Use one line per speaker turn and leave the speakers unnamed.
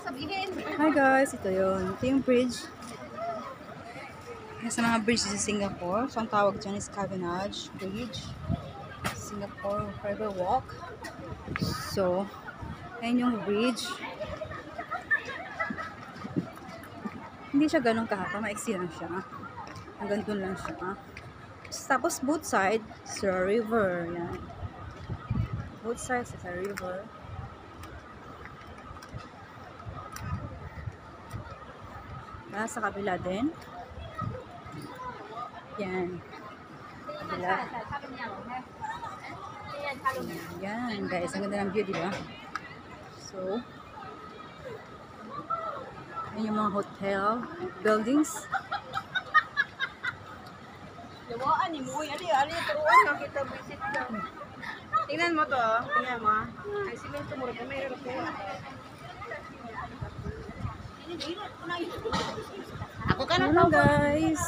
Hi guys, ito yun. Ito yung bridge. Sa mga bridge sa Singapore. So, ang tawag dyan is Cavenagh Bridge. Singapore River Walk. So, ayun yung bridge. Hindi siya ganun kahaba. Maiksi lang siya. Hanggang dun lang siya. Tapos, both side sa river. Yan. Both sides sa river. Sa kabila din. Yan. Kabila. Yan, guys. Ang ganda ng view, diba? So, yan yung mga hotel buildings.
Yawaan ni mo. Ali, turuan nga kita visit ka. Tingnan mo to. Tingnan mo. Ay, simento mo rin. Mayroon ko.
Ako ka na, guys.